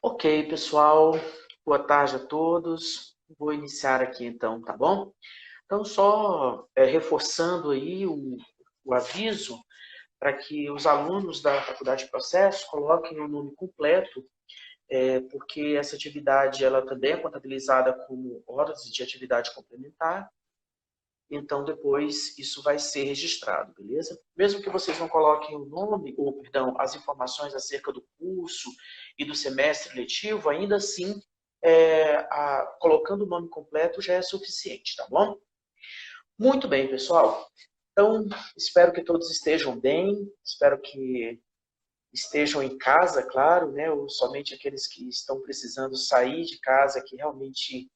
Ok, pessoal, boa tarde a todos. Vou iniciar aqui então, tá bom? Então, só reforçando aí o aviso para que os alunos da Faculdade de Processo coloquem o nome completo, porque essa atividade ela também é contabilizada como horas de atividade complementar. Então, depois isso vai ser registrado, beleza? Mesmo que vocês não coloquem o nome, ou, perdão, as informações acerca do curso e do semestre letivo, ainda assim, colocando o nome completo já é suficiente, tá bom? Muito bem, pessoal. Então, espero que todos estejam bem, espero que estejam em casa, claro, né? Ou somente aqueles que estão precisando sair de casa, que realmente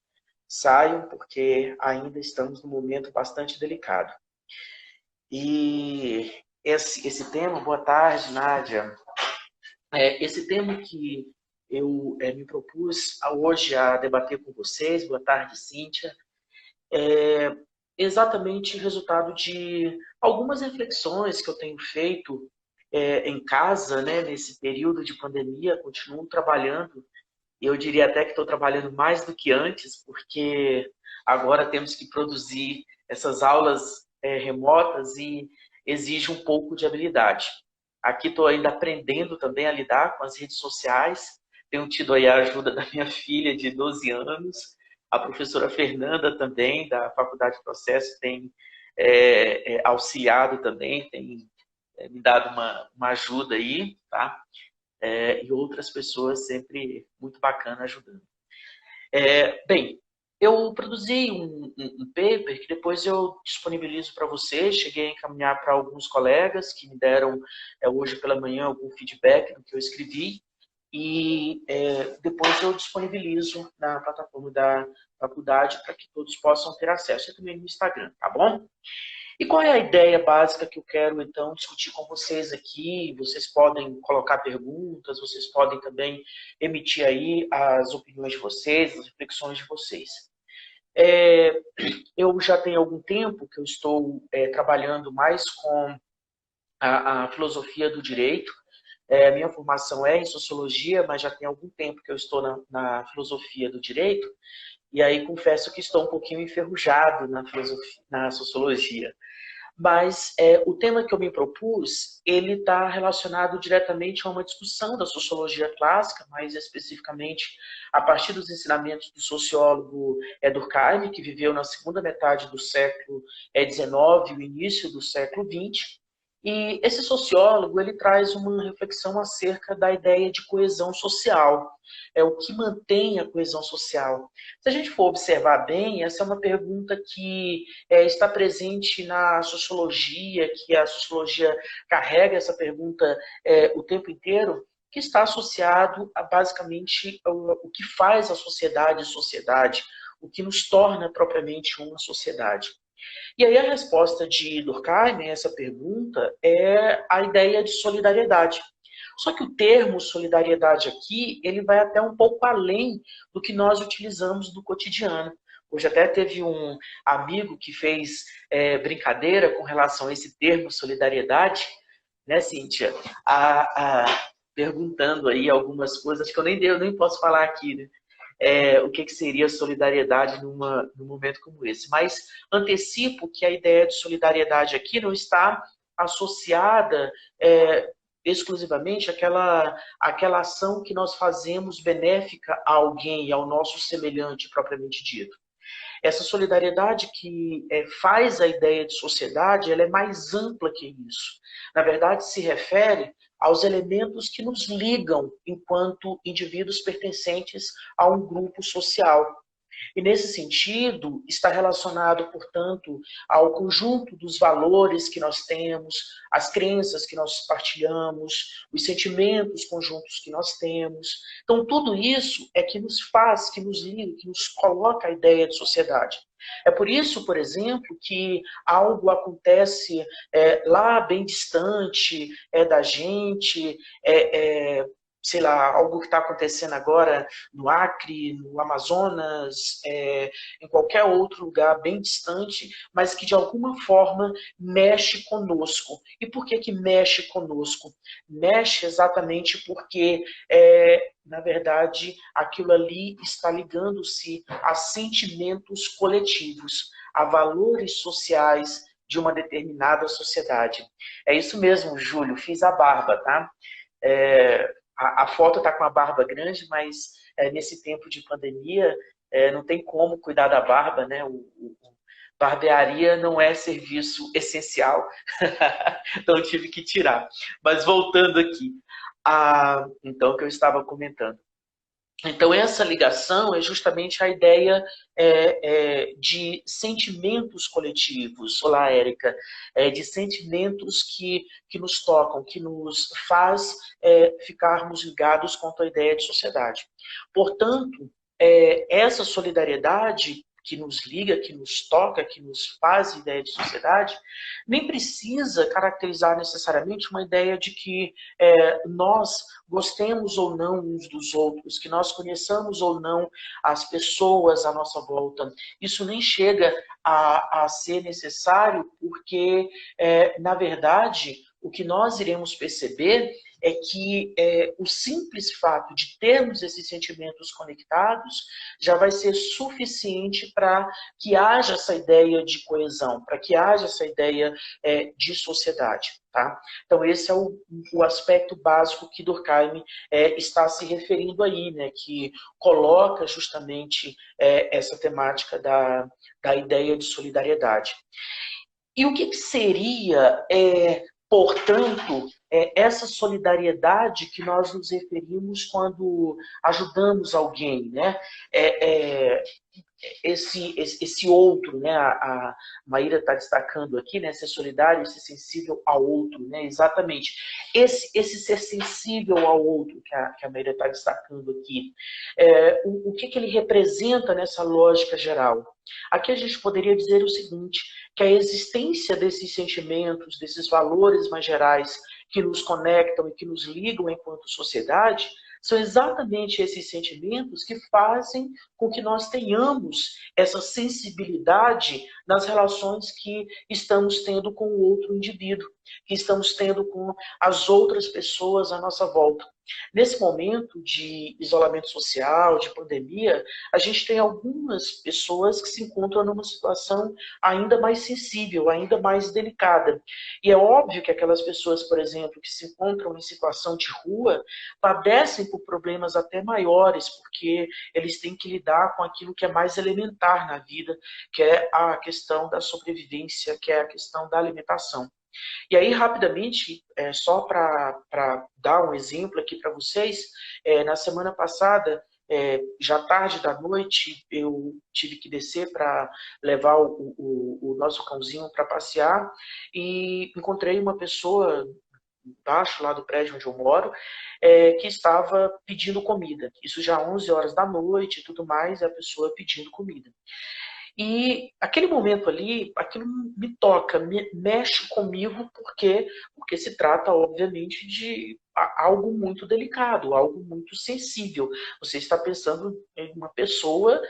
saiam, porque ainda estamos num momento bastante delicado. E esse tema, boa tarde, Nádia. Esse tema que eu me propus hoje a debater com vocês, boa tarde, Cíntia, é exatamente resultado de algumas reflexões que eu tenho feito em casa, né, nesse período de pandemia, continuo trabalhando, e eu diria até que estou trabalhando mais do que antes, porque agora temos que produzir essas aulas remotas e exige um pouco de habilidade. Aqui estou ainda aprendendo também a lidar com as redes sociais. Tenho tido aí a ajuda da minha filha de 12 anos, a professora Fernanda também, da Faculdade de Processo, tem auxiliado também, tem me dado uma ajuda aí, tá? E outras pessoas sempre muito bacana ajudando. Bem, eu produzi um paper que depois eu disponibilizo para vocês, cheguei a encaminhar para alguns colegas que me deram hoje pela manhã algum feedback do que eu escrevi, e depois eu disponibilizo na plataforma da faculdade para que todos possam ter acesso, e também no Instagram, tá bom? E qual é a ideia básica que eu quero, então, discutir com vocês aqui? Vocês podem colocar perguntas, vocês podem também emitir aí as opiniões de vocês, as reflexões de vocês. É, eu já tenho algum tempo que eu estou trabalhando mais com a filosofia do direito. Minha formação é em sociologia, mas já tem algum tempo que eu estou na filosofia do direito, e aí confesso que estou um pouquinho enferrujado na filosofia, na sociologia. Mas o tema que eu me propus, ele está relacionado diretamente a uma discussão da sociologia clássica, mais especificamente a partir dos ensinamentos do sociólogo Durkheim, que viveu na segunda metade do século XIX e o início do século XX. E esse sociólogo ele traz uma reflexão acerca da ideia de coesão social, o que mantém a coesão social. Se a gente for observar bem, essa é uma pergunta que está presente na sociologia, que a sociologia carrega essa pergunta o tempo inteiro, que está associado a basicamente o que faz a sociedade, o que nos torna propriamente uma sociedade. E aí a resposta de Durkheim a essa pergunta é a ideia de solidariedade. Só que o termo solidariedade aqui, ele vai até um pouco além do que nós utilizamos no cotidiano. Hoje até teve um amigo que fez brincadeira com relação a esse termo solidariedade, né, Cíntia? Perguntando aí algumas coisas que eu nem posso falar aqui, né? O que seria solidariedade num momento como esse. Mas antecipo que a ideia de solidariedade aqui não está associada exclusivamente àquela ação que nós fazemos benéfica a alguém, ao nosso semelhante propriamente dito. Essa solidariedade que faz a ideia de sociedade, ela é mais ampla que isso. Na verdade, se refere aos elementos que nos ligam enquanto indivíduos pertencentes a um grupo social. E, nesse sentido, está relacionado, portanto, ao conjunto dos valores que nós temos, as crenças que nós partilhamos, os sentimentos conjuntos que nós temos. Então, tudo isso é que nos faz, que nos liga, que nos coloca a ideia de sociedade. É por isso, por exemplo, que algo acontece lá bem distante da gente, sei lá, algo que está acontecendo agora no Acre, no Amazonas, em qualquer outro lugar bem distante, mas que de alguma forma mexe conosco. E por que que mexe conosco? Mexe exatamente porque, na verdade, aquilo ali está ligando-se a sentimentos coletivos, a valores sociais de uma determinada sociedade. É isso mesmo, Júlio, fiz a barba, tá? A foto está com a barba grande, mas nesse tempo de pandemia não tem como cuidar da barba, né? Barbearia não é serviço essencial, então eu tive que tirar. Mas voltando aqui, então o que eu estava comentando. Então, essa ligação é justamente a ideia de sentimentos coletivos, olá, Érica, de sentimentos que nos tocam, que nos faz ficarmos ligados quanto à ideia de sociedade. Portanto, essa solidariedade que nos liga, que nos toca, que nos faz ideia de sociedade, nem precisa caracterizar necessariamente uma ideia de que nós gostemos ou não uns dos outros, que nós conheçamos ou não as pessoas à nossa volta. Isso nem chega a ser necessário, porque, na verdade, o que nós iremos perceber é que o simples fato de termos esses sentimentos conectados já vai ser suficiente para que haja essa ideia de coesão, para que haja essa ideia de sociedade. Tá? Então, esse é o aspecto básico que Durkheim está se referindo aí, né? Que coloca justamente essa temática da ideia de solidariedade. E o que seria, portanto, essa solidariedade que nós nos referimos quando ajudamos alguém, né? Esse outro, né? A Maíra está destacando aqui, né? Ser solidário, ser sensível ao outro, né? Exatamente. Esse ser sensível ao outro que a Maíra está destacando aqui, o que ele representa nessa lógica geral? Aqui a gente poderia dizer o seguinte, que a existência desses sentimentos, desses valores mais gerais que nos conectam e que nos ligam enquanto sociedade, são exatamente esses sentimentos que fazem com que nós tenhamos essa sensibilidade nas relações que estamos tendo com o outro indivíduo, que estamos tendo com as outras pessoas à nossa volta. Nesse momento de isolamento social, de pandemia, a gente tem algumas pessoas que se encontram numa situação ainda mais sensível, ainda mais delicada. E é óbvio que aquelas pessoas, por exemplo, que se encontram em situação de rua, padecem por problemas até maiores, porque eles têm que lidar com aquilo que é mais elementar na vida, que é a questão da sobrevivência, que é a questão da alimentação. E aí, rapidamente, só para dar um exemplo aqui para vocês, na semana passada, já tarde da noite, eu tive que descer para levar o nosso cãozinho para passear e encontrei uma pessoa embaixo lá do prédio onde eu moro, que estava pedindo comida. Isso já 11 horas da noite e tudo mais, e a pessoa pedindo comida. E aquele momento ali, aquilo me toca, mexe comigo, porque se trata, obviamente, de algo muito delicado, algo muito sensível. Você está pensando em uma pessoa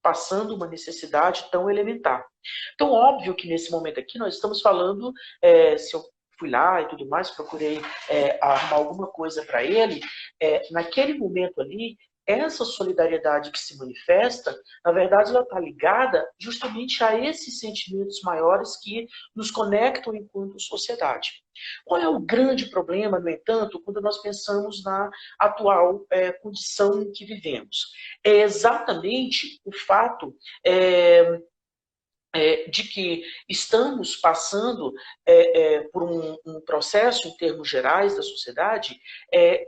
passando uma necessidade tão elementar. Então, óbvio que nesse momento aqui nós estamos falando, se eu fui lá e tudo mais, procurei arrumar alguma coisa para ele, naquele momento ali, essa solidariedade que se manifesta, na verdade, ela está ligada justamente a esses sentimentos maiores que nos conectam enquanto sociedade. Qual é o grande problema, no entanto, quando nós pensamos na atual condição em que vivemos? É exatamente o fato de que estamos passando por um processo, em termos gerais da sociedade,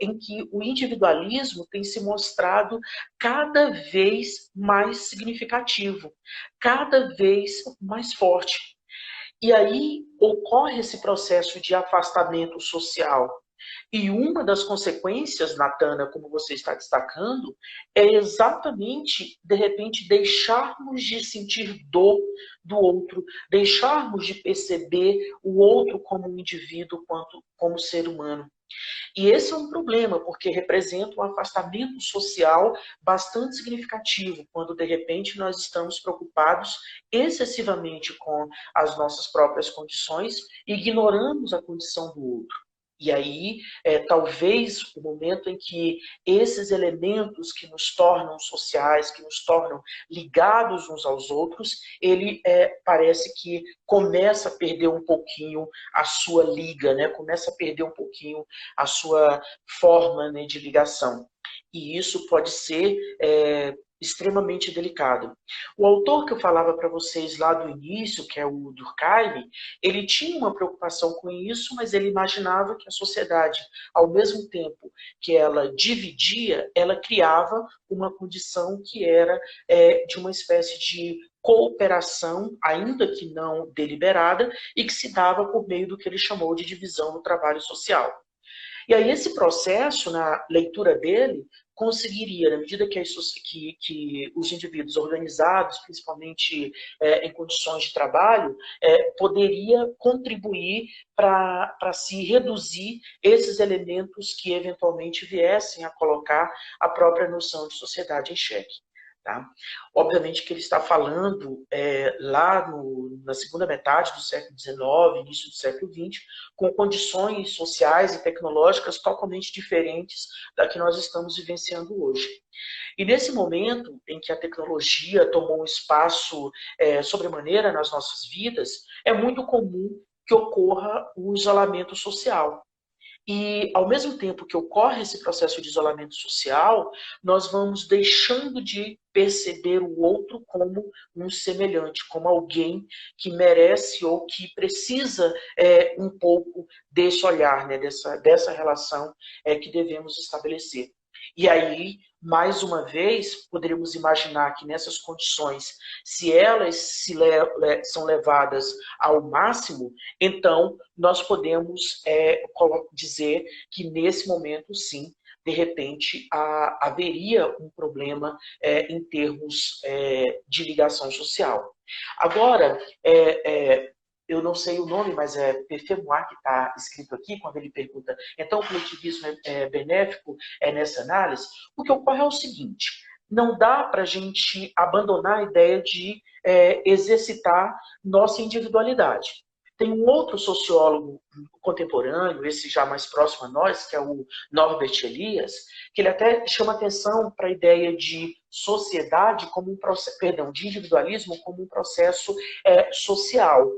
em que o individualismo tem se mostrado cada vez mais significativo, cada vez mais forte. E aí ocorre esse processo de afastamento social. E uma das consequências, Natana, como você está destacando, é exatamente, de repente, deixarmos de sentir dor do outro, deixarmos de perceber o outro como um indivíduo, quanto como ser humano. E esse é um problema, porque representa um afastamento social bastante significativo, quando de repente nós estamos preocupados excessivamente com as nossas próprias condições e ignoramos a condição do outro. E aí, talvez o momento em que esses elementos que nos tornam sociais, que nos tornam ligados uns aos outros, ele parece que começa a perder um pouquinho a sua liga, né? Começa a perder um pouquinho a sua forma, né, de ligação. E isso pode ser extremamente delicado. O autor que eu falava para vocês lá do início, que é o Durkheim, ele tinha uma preocupação com isso, mas ele imaginava que a sociedade, ao mesmo tempo que ela dividia, ela criava uma condição que era de uma espécie de cooperação, ainda que não deliberada, e que se dava por meio do que ele chamou de divisão do trabalho social. E aí esse processo, na leitura dele, conseguiria, na medida que os indivíduos organizados, principalmente em condições de trabalho, poderia contribuir para se reduzir esses elementos que eventualmente viessem a colocar a própria noção de sociedade em xeque. Tá? Obviamente que ele está falando lá na segunda metade do século XIX, início do século XX, com condições sociais e tecnológicas totalmente diferentes da que nós estamos vivenciando hoje. E nesse momento em que a tecnologia tomou um espaço sobremaneira nas nossas vidas, é muito comum que ocorra o isolamento social. E, ao mesmo tempo que ocorre esse processo de isolamento social, nós vamos deixando de perceber o outro como um semelhante, como alguém que merece ou que precisa um pouco desse olhar, né, dessa relação que devemos estabelecer. E aí, mais uma vez, poderíamos imaginar que nessas condições, se elas são levadas ao máximo, então nós podemos dizer que nesse momento, sim, de repente, haveria um problema em termos de ligação social. Agora, eu não sei o nome, mas é Perfemoir que está escrito aqui, quando ele pergunta, então o coletivismo é benéfico nessa análise? O que ocorre é o seguinte, não dá para a gente abandonar a ideia de exercitar nossa individualidade. Tem um outro sociólogo contemporâneo, esse já mais próximo a nós, que é o Norbert Elias, que ele até chama atenção para a ideia de sociedade como um processo, perdão, de individualismo como um processo social.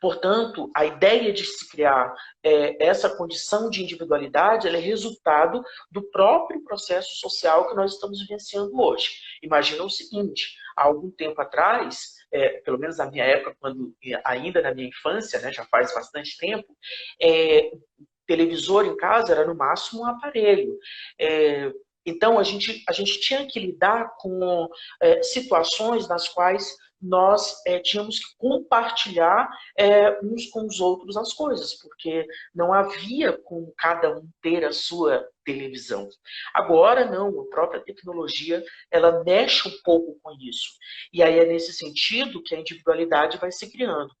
Portanto, a ideia de se criar essa condição de individualidade ela é resultado do próprio processo social que nós estamos vivenciando hoje. Imagina o seguinte, há algum tempo atrás, pelo menos na minha época, ainda na minha infância, né, já faz bastante tempo, televisor em casa era no máximo um aparelho. Então, a gente tinha que lidar com situações nas quais nós tínhamos que compartilhar uns com os outros as coisas, porque não havia como cada um ter a sua televisão. Agora, não, a própria tecnologia, ela mexe um pouco com isso. E aí é nesse sentido que a individualidade vai se criando.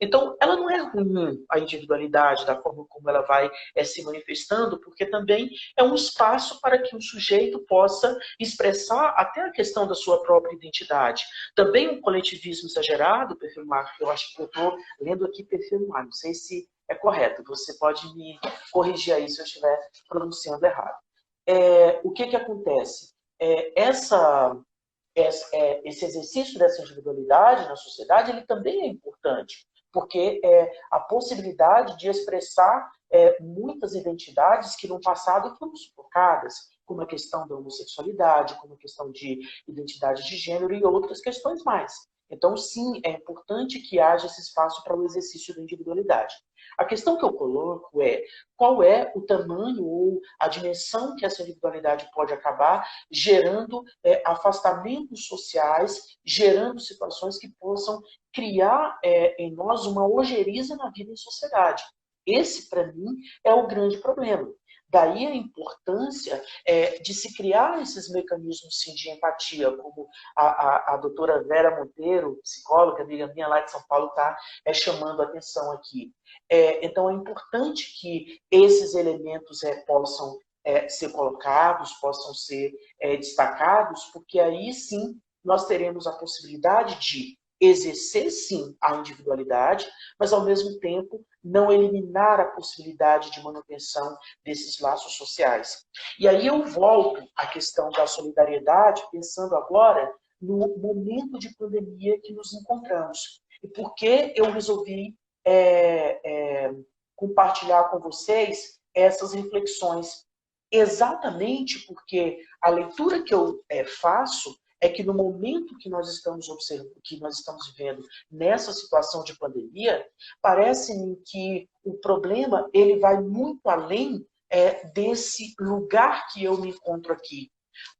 Então, ela não é ruim, a individualidade, da forma como ela vai se manifestando, porque também é um espaço para que o sujeito possa expressar até a questão da sua própria identidade. Também um coletivismo exagerado, Perfilmar, eu acho que eu estou lendo aqui Perfilmar, não sei se é correto, você pode me corrigir aí se eu estiver pronunciando errado. O que acontece? Esse exercício dessa individualidade na sociedade, ele também é importante, porque a possibilidade de expressar muitas identidades que no passado foram sufocadas, como a questão da homossexualidade, como a questão de identidade de gênero e outras questões mais. Então, sim, é importante que haja esse espaço para o exercício da individualidade. A questão que eu coloco é qual é o tamanho ou a dimensão que essa individualidade pode acabar gerando afastamentos sociais, gerando situações que possam criar em nós uma ojeriza na vida em sociedade. Esse, para mim, é o grande problema. Daí a importância de se criar esses mecanismos sim, de empatia, como a doutora Vera Monteiro, psicóloga, amiga minha lá de São Paulo, está chamando a atenção aqui. Então é importante que esses elementos possam ser colocados, possam ser destacados, porque aí sim nós teremos a possibilidade de exercer sim a individualidade, mas ao mesmo tempo não eliminar a possibilidade de manutenção desses laços sociais. E aí eu volto à questão da solidariedade, pensando agora no momento de pandemia que nos encontramos. E por que eu resolvi compartilhar com vocês essas reflexões? Exatamente porque a leitura que eu faço é que no momento que nós estamos observando, que nós estamos vivendo nessa situação de pandemia, parece-me que o problema ele vai muito além desse lugar que eu me encontro aqui.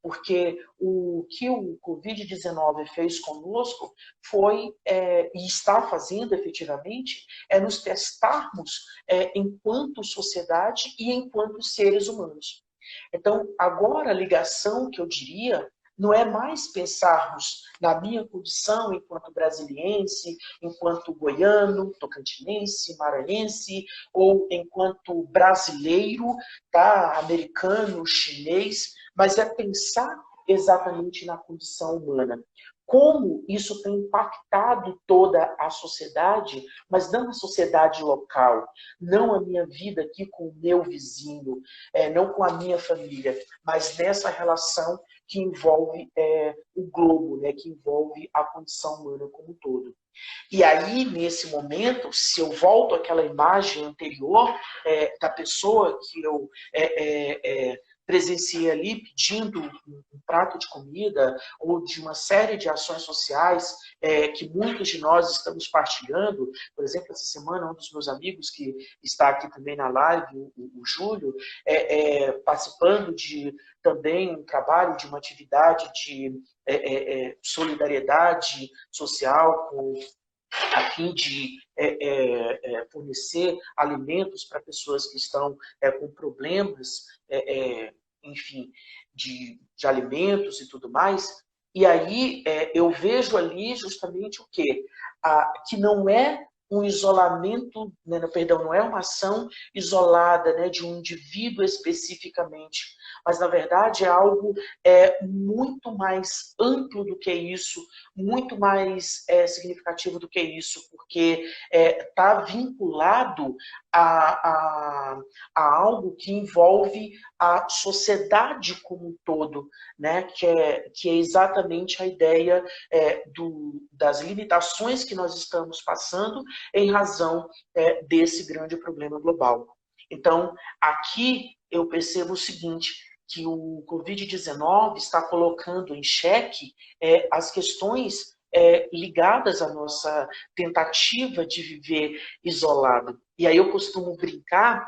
Porque o que o Covid-19 fez conosco foi, e está fazendo efetivamente, nos testarmos enquanto sociedade e enquanto seres humanos. Então, agora a ligação que eu diria não é mais pensarmos na minha condição enquanto brasiliense, enquanto goiano, tocantinense, maranhense, ou enquanto brasileiro, tá? Americano, chinês, mas é pensar exatamente na condição humana. Como isso tem impactado toda a sociedade, mas não a sociedade local, não a minha vida aqui com o meu vizinho, não com a minha família, mas nessa relação que envolve o globo, né, que envolve a condição humana como um todo. E aí, nesse momento, se eu volto àquela imagem anterior da pessoa que eu presenciei ali pedindo um prato de comida ou de uma série de ações sociais que muitos de nós estamos partilhando. Por exemplo, essa semana, um dos meus amigos que está aqui também na live, o Júlio, participando de também um trabalho de uma atividade de solidariedade social a fim de fornecer alimentos para pessoas que estão com problemas, enfim, de alimentos e tudo mais. E aí eu vejo ali justamente o quê? Que não é um isolamento, né, perdão, não é uma ação isolada, né, de um indivíduo especificamente, mas na verdade é algo muito mais amplo do que isso, muito mais significativo do que isso, porque está vinculado a algo que envolve a sociedade como um todo, né? que é exatamente a ideia das limitações que nós estamos passando em razão desse grande problema global. Então, aqui eu percebo o seguinte, que o Covid-19 está colocando em xeque as questões ligadas à nossa tentativa de viver isolado. E aí eu costumo brincar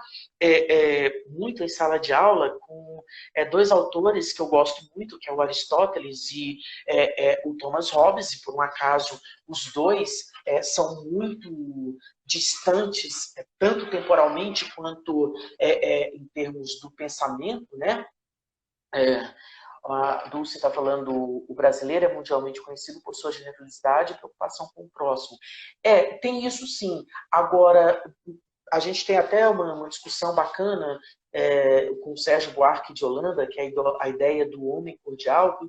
muito em sala de aula com dois autores que eu gosto muito, que é o Aristóteles e o Thomas Hobbes, e por um acaso os dois são muito distantes, tanto temporalmente quanto em termos do pensamento, né? A Dulce está falando, o brasileiro é mundialmente conhecido por sua generosidade e preocupação com o próximo. Tem isso sim. Agora, a gente tem até uma discussão bacana com o Sérgio Buarque de Holanda, que é a ideia do homem cordial,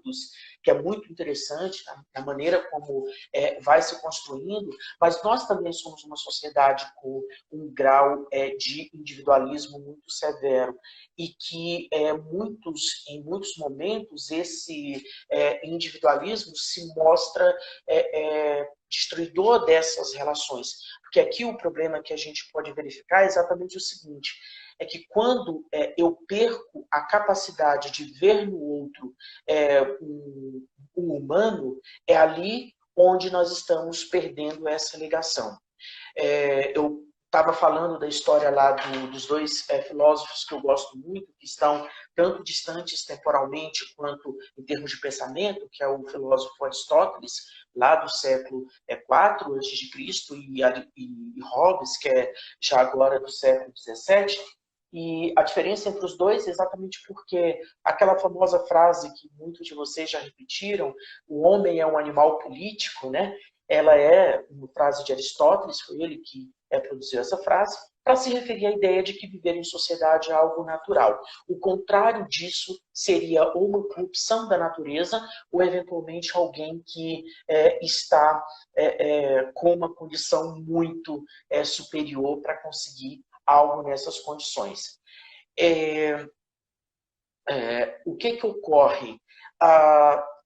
que é muito interessante, a maneira como vai se construindo, mas nós também somos uma sociedade com um grau de individualismo muito severo e que em muitos momentos esse individualismo se mostra destruidor dessas relações. Porque aqui o problema que a gente pode verificar é exatamente o seguinte, é que quando eu perco a capacidade de ver no outro um humano, é ali onde nós estamos perdendo essa ligação. Eu estava falando da história lá dos dois filósofos que eu gosto muito, que estão tanto distantes temporalmente quanto em termos de pensamento, que é o filósofo Aristóteles, lá do século IV a.C., e Hobbes, que é já agora do século XVII. E a diferença entre os dois é exatamente porque aquela famosa frase que muitos de vocês já repetiram, o homem é um animal político, né? Ela é uma frase de Aristóteles, foi ele que produziu essa frase, para se referir à ideia de que viver em sociedade é algo natural. O contrário disso seria ou uma corrupção da natureza, ou eventualmente alguém que está com uma condição muito superior para conseguir algo nessas condições. O que ocorre?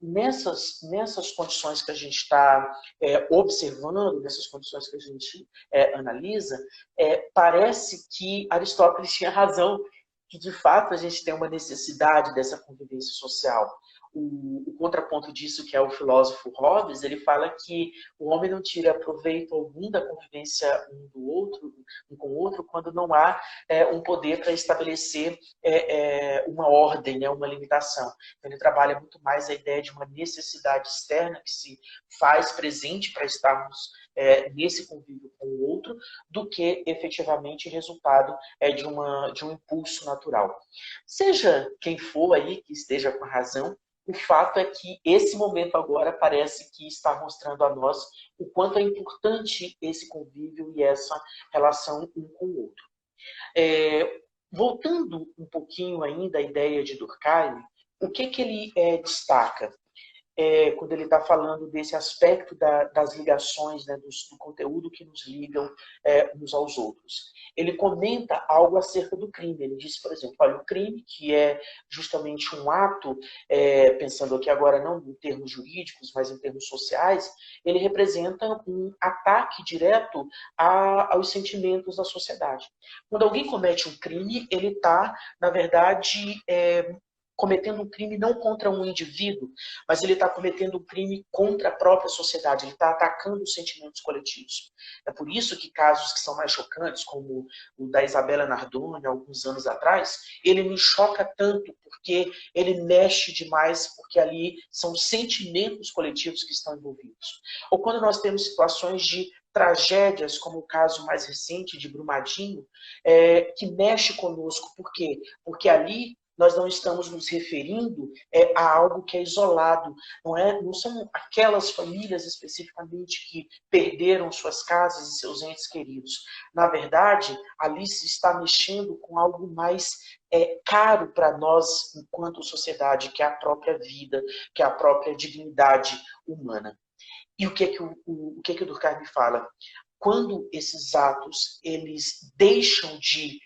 Nessas condições que a gente está observando, nessas condições que a gente analisa, parece que Aristóteles tinha razão, que de fato a gente tem uma necessidade dessa convivência social. O contraponto disso, que é o filósofo Hobbes, ele fala que o homem não tira proveito algum da convivência um com o outro, quando não há um poder para estabelecer uma ordem, né, uma limitação. Então, ele trabalha muito mais a ideia de uma necessidade externa que se faz presente para estarmos nesse convívio com o outro, do que efetivamente resultado de um impulso natural. Seja quem for aí que esteja com a razão, o fato é que esse momento agora parece que está mostrando a nós o quanto é importante esse convívio e essa relação um com o outro. Voltando um pouquinho ainda à ideia de Durkheim, o que ele destaca quando ele está falando desse aspecto das ligações, né, do conteúdo que nos ligam uns aos outros? Ele comenta algo acerca do crime. Ele diz, por exemplo, olha, o crime, que é justamente um ato, pensando aqui agora não em termos jurídicos, mas em termos sociais, ele representa um ataque direto aos sentimentos da sociedade. Quando alguém comete um crime, ele está, na verdade, cometendo um crime não contra um indivíduo, mas ele está cometendo um crime contra a própria sociedade, ele está atacando os sentimentos coletivos. É por isso que casos que são mais chocantes, como o da Isabela Nardoni, alguns anos atrás, ele me choca tanto, porque ele mexe demais, porque ali são sentimentos coletivos que estão envolvidos. Ou quando nós temos situações de tragédias, como o caso mais recente de Brumadinho, que mexe conosco. Por quê? Porque ali nós não estamos nos referindo a algo que é isolado. Não são aquelas famílias especificamente que perderam suas casas e seus entes queridos. Na verdade, ali se está mexendo com algo mais caro para nós enquanto sociedade, que é a própria vida, que é a própria dignidade humana. E o que o Durkheim fala? Quando esses atos eles deixam de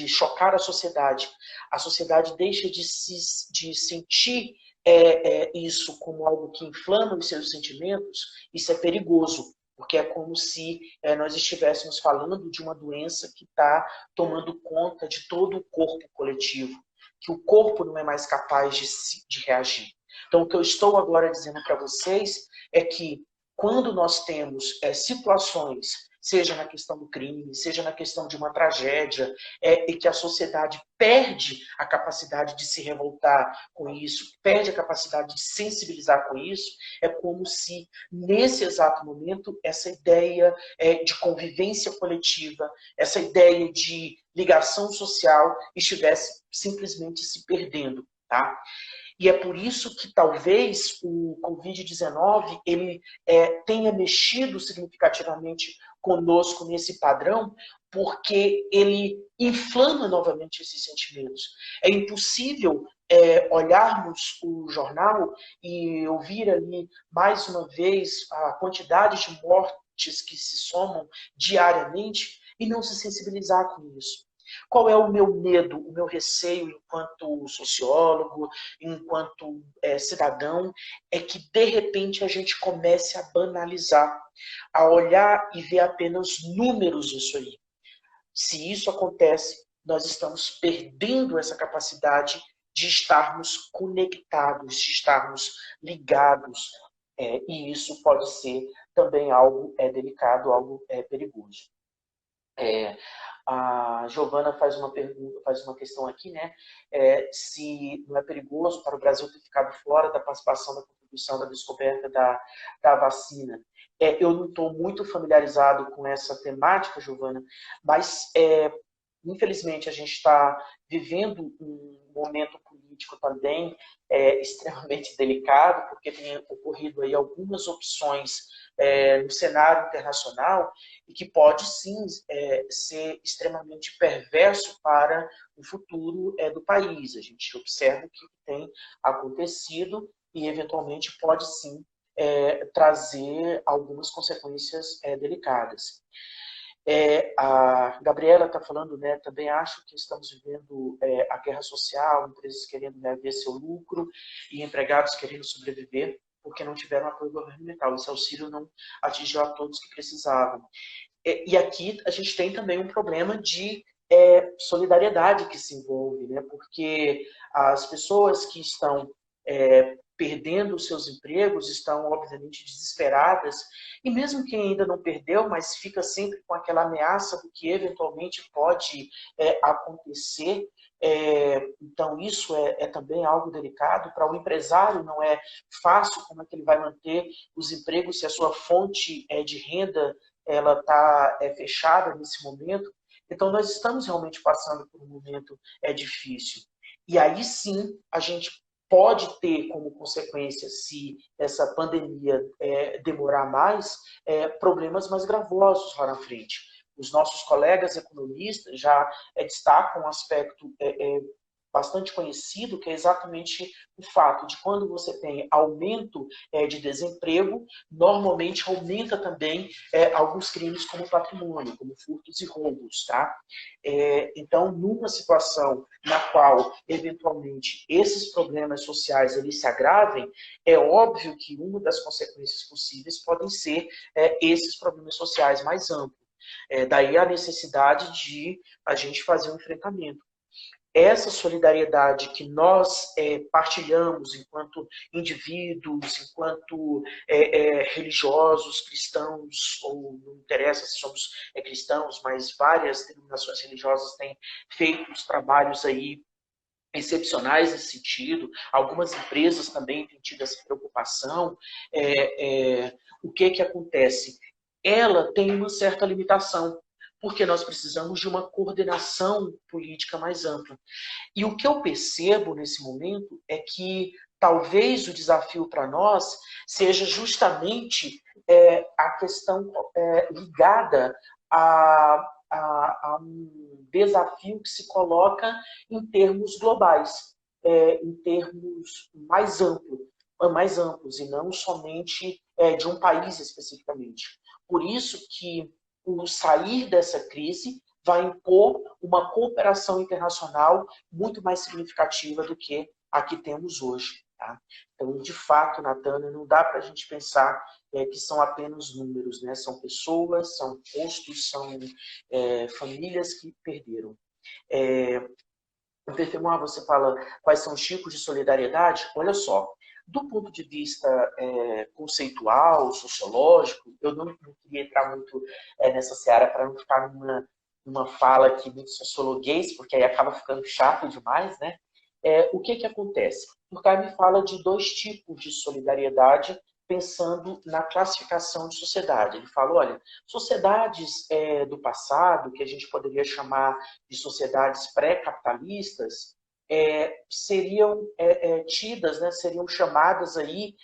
chocar a sociedade deixa de sentir isso como algo que inflama os seus sentimentos, isso é perigoso, porque é como se nós estivéssemos falando de uma doença que está tomando conta de todo o corpo coletivo, que o corpo não é mais capaz de reagir. Então, o que eu estou agora dizendo para vocês é que quando nós temos situações, seja na questão do crime, seja na questão de uma tragédia, e que a sociedade perde a capacidade de se revoltar com isso, perde a capacidade de sensibilizar com isso, é como se, nesse exato momento, essa ideia de convivência coletiva, essa ideia de ligação social estivesse simplesmente se perdendo, tá? E é por isso que talvez o Covid-19 ele tenha mexido significativamente conosco nesse padrão, porque ele inflama novamente esses sentimentos. É impossível olharmos o jornal e ouvir ali mais uma vez a quantidade de mortes que se somam diariamente e não se sensibilizar com isso. Qual é o meu medo, o meu receio enquanto sociólogo, enquanto cidadão, é que de repente a gente comece a banalizar, a olhar e ver apenas números nisso aí. Se isso acontece, nós estamos perdendo essa capacidade de estarmos conectados, de estarmos ligados, e isso pode ser também algo delicado, algo perigoso. É, a Giovana faz uma pergunta, faz uma questão aqui, né? Se não é perigoso para o Brasil ter ficado fora da participação da contribuição da descoberta da vacina. Eu não estou muito familiarizado com essa temática, Giovana, mas infelizmente a gente está vivendo um momento político também extremamente delicado, porque tem ocorrido aí algumas opções no cenário internacional e que pode sim ser extremamente perverso para o futuro do país. A gente observa o que tem acontecido e eventualmente pode sim trazer algumas consequências delicadas. A Gabriela está falando, né, também acho que estamos vivendo a guerra social, empresas querendo, né, ver seu lucro e empregados querendo sobreviver porque não tiveram apoio governamental. Esse auxílio não atingiu a todos que precisavam. E aqui a gente tem também um problema de solidariedade que se envolve, né? Porque as pessoas que estão perdendo os seus empregos estão, obviamente, desesperadas, e mesmo quem ainda não perdeu, mas fica sempre com aquela ameaça do que eventualmente pode acontecer, então isso é também algo delicado. Para o empresário não é fácil como é que ele vai manter os empregos se a sua fonte de renda ela está fechada nesse momento. Então, nós estamos realmente passando por um momento difícil. E aí sim, a gente pode ter como consequência, se essa pandemia demorar mais, problemas mais gravosos lá na frente. Os nossos colegas economistas já destacam um aspecto bastante conhecido, que é exatamente o fato de quando você tem aumento de desemprego, normalmente aumenta também alguns crimes como patrimônio, como furtos e roubos. Tá? Então, numa situação na qual, eventualmente, esses problemas sociais eles se agravem, é óbvio que uma das consequências possíveis podem ser esses problemas sociais mais amplos. Daí a necessidade de a gente fazer um enfrentamento. Essa solidariedade que nós partilhamos enquanto indivíduos, enquanto religiosos, cristãos, ou não interessa se somos cristãos, mas várias denominações religiosas têm feito os trabalhos aí excepcionais nesse sentido. Algumas empresas também têm tido essa preocupação. O que acontece? Ela tem uma certa limitação, porque nós precisamos de uma coordenação política mais ampla. E o que eu percebo nesse momento é que talvez o desafio para nós seja justamente a questão ligada a um desafio que se coloca em termos globais, em termos mais amplos, e não somente de um país especificamente. Por isso que o sair dessa crise vai impor uma cooperação internacional muito mais significativa do que a que temos hoje. Tá? Então, de fato, Natana, não dá para a gente pensar que são apenas números, né? São pessoas, são postos, são famílias que perderam. O Perfemoir, você fala quais são os tipos de solidariedade? Olha só, do ponto de vista conceitual, sociológico, eu não queria entrar muito nessa seara para não ficar numa fala aqui muito sociologuês, porque aí acaba ficando chato demais, né? O que acontece? Durkheim fala de dois tipos de solidariedade pensando na classificação de sociedade. Ele fala, olha, sociedades do passado, que a gente poderia chamar de sociedades pré-capitalistas, seriam tidas, né, seriam chamadas aí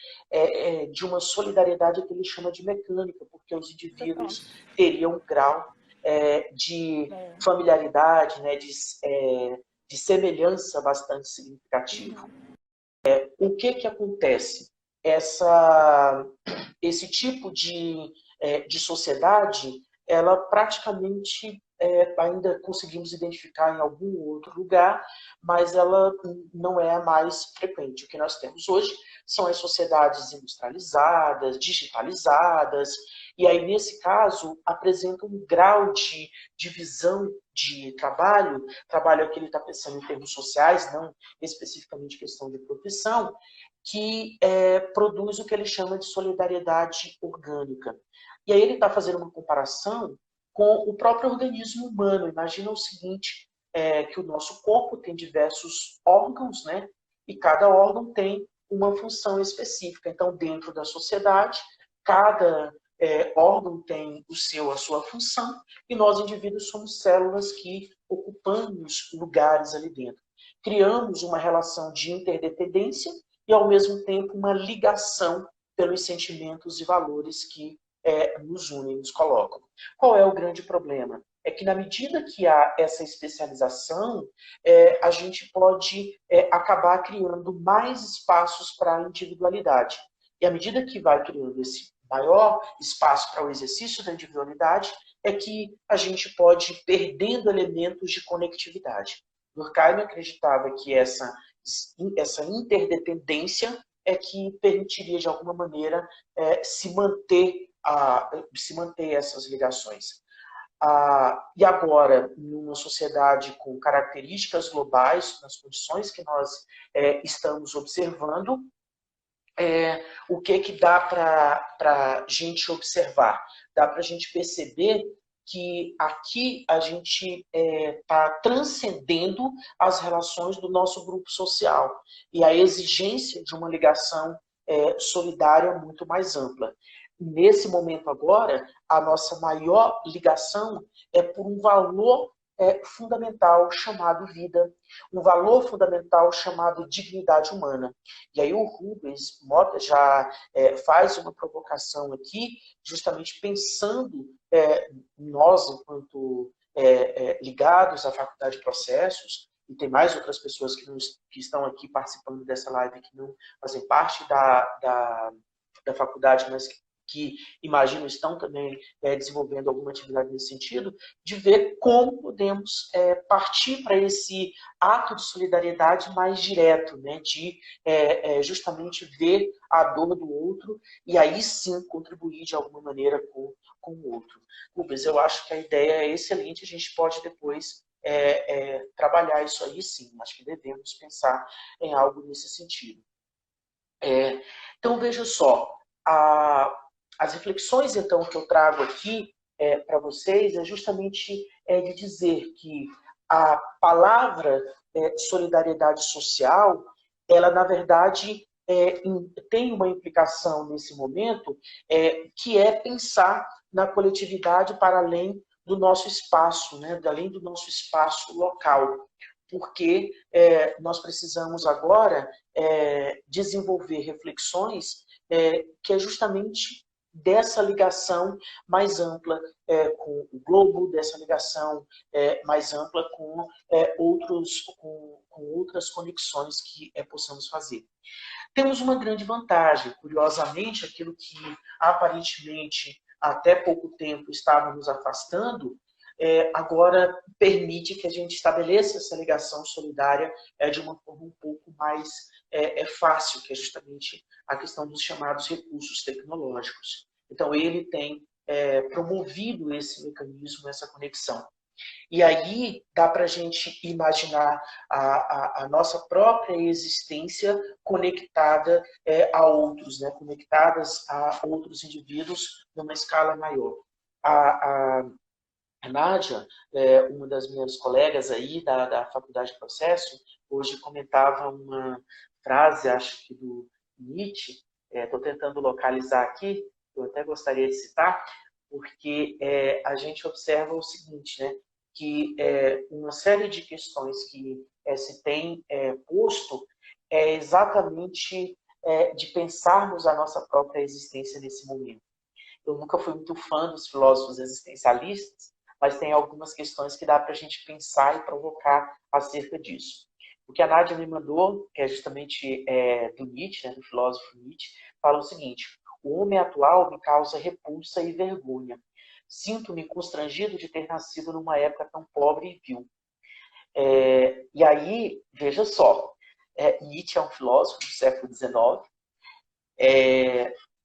de uma solidariedade que ele chama de mecânica, porque os indivíduos teriam um grau de familiaridade, né, de semelhança bastante significativo. O que acontece? Esse tipo de sociedade, ela praticamente ainda conseguimos identificar em algum outro lugar, mas ela não é a mais frequente. O que nós temos hoje são as sociedades industrializadas, digitalizadas, e aí, nesse caso, apresenta um grau de divisão de trabalho aqui ele está pensando em termos sociais, não especificamente questão de profissão, que produz o que ele chama de solidariedade orgânica. E aí ele está fazendo uma comparação com o próprio organismo humano. Imagina o seguinte, que o nosso corpo tem diversos órgãos, né? E cada órgão tem uma função específica. Então, dentro da sociedade, cada órgão tem a sua função, e nós, indivíduos, somos células que ocupamos lugares ali dentro. Criamos uma relação de interdependência e, ao mesmo tempo, uma ligação pelos sentimentos e valores que nos unem, nos colocam. Qual é o grande problema? É que, na medida que há essa especialização, a gente pode acabar criando mais espaços para a individualidade. E à medida que vai criando esse maior espaço para o exercício da individualidade, é que a gente pode ir perdendo elementos de conectividade. Durkheim acreditava que essa interdependência é que permitiria, de alguma maneira, se manter essas ligações. E agora, numa sociedade com características globais, nas condições que nós estamos observando, o que dá para a gente observar? Dá para a gente perceber que aqui a gente está transcendendo as relações do nosso grupo social e a exigência de uma ligação solidária muito mais ampla. Nesse momento agora, a nossa maior ligação é por um valor fundamental chamado vida, um valor fundamental chamado dignidade humana. E aí o Rubens Mota já faz uma provocação aqui, justamente pensando nós, enquanto ligados à Faculdade de Processos, e tem mais outras pessoas que estão aqui participando dessa live que não fazem parte da faculdade, mas que imagino estão também desenvolvendo alguma atividade nesse sentido, de ver como podemos partir para esse ato de solidariedade mais direto, né? De justamente ver a dor do outro e aí sim contribuir de alguma maneira com o outro. Rubens, eu acho que a ideia é excelente, a gente pode depois trabalhar isso aí sim, acho que devemos pensar em algo nesse sentido. Então, veja só, as reflexões, então, que eu trago aqui para vocês é justamente de dizer que a palavra solidariedade social, ela, na verdade, tem uma implicação nesse momento, que é pensar na coletividade para além do nosso espaço, né? Além do nosso espaço local. Porque nós precisamos agora desenvolver reflexões que é justamente dessa ligação mais ampla com o globo, dessa ligação mais ampla com outras conexões que possamos fazer. Temos uma grande vantagem, curiosamente, aquilo que aparentemente até pouco tempo estava nos afastando, agora permite que a gente estabeleça essa ligação solidária de uma forma um pouco mais fácil, que é justamente a questão dos chamados recursos tecnológicos. Então, ele tem promovido esse mecanismo, essa conexão. E aí dá para a gente imaginar a nossa própria existência conectada a outros, né? Conectadas a outros indivíduos numa escala maior. A Nádia, uma das minhas colegas aí da Faculdade de Processo, hoje comentava uma frase, acho que do Nietzsche, estou tentando localizar aqui, eu até gostaria de citar, porque a gente observa o seguinte, né, que uma série de questões que se tem posto é exatamente de pensarmos a nossa própria existência nesse momento. Eu nunca fui muito fã dos filósofos existencialistas, mas tem algumas questões que dá para a gente pensar e provocar acerca disso. O que a Nádia me mandou, que é justamente do Nietzsche, né, do filósofo Nietzsche, fala o seguinte: o homem atual me causa repulsa e vergonha. Sinto-me constrangido de ter nascido numa época tão pobre e vil. E aí, veja só, Nietzsche é um filósofo do século XIX,